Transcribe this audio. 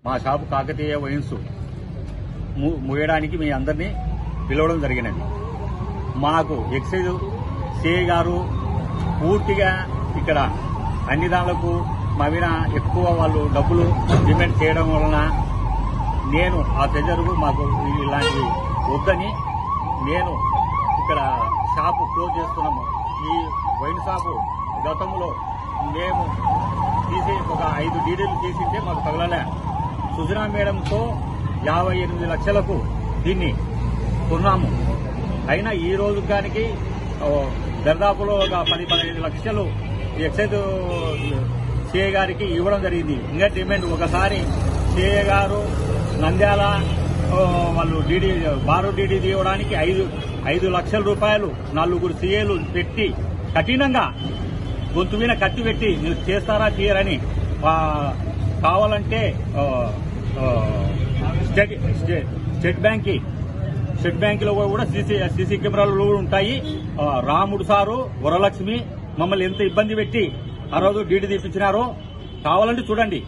మా shop Kakatiya wines మూయడానికి మీ అందరినీ పిలవడం జరిగినది. మాకు ఎక్సైజ్ సిఐ గారు పూర్తిగా ఇక్కడ అన్ని దాళ్లకు మా మీద ఎక్కువ వాళ్ళు డబ్బులు డిమాండ్ చేయడం వలన నేను ఆ ట్రెజరు మాకు ఇలాంటివి వద్దని నేను ఇక్కడ షాపు క్లోజ్ చేస్తున్నాము. ఈ వైన్ షాపు గతంలో మేము తీసి ఒక 5 డీడీలు తీసింటే మాకు తగలలే. సుజనా మేడంతో 58 లక్షలకు దీన్ని కొన్నాము. అయినా ఈ రోజు దానికి దర్దాపులో ఒక 10-15 లక్షలు ఎక్సైజ్ సిఐ గారికి ఇవ్వడం జరిగింది. ఇంకా డిమాండ్ ఒకసారి సిఐ గారు నంద్యాల వాళ్ళు బారు డీడీ తీయడానికి 5 లక్షల రూపాయలు 4 సీఏలు పెట్టి కఠినంగా గొంతు మీద కత్తి పెట్టి మీరు చేస్తారా తీయరని కావాలంటే స్టేట్ బ్యాంకులో కూడా సీసీ కెమెరాలు కూడా ఉంటాయి. రాముడు సారు వరలక్ష్మి మమ్మల్ని ఎంత ఇబ్బంది పెట్టి ఆ రోజు డీడీ తీపించినారో కావాలంటే చూడండి.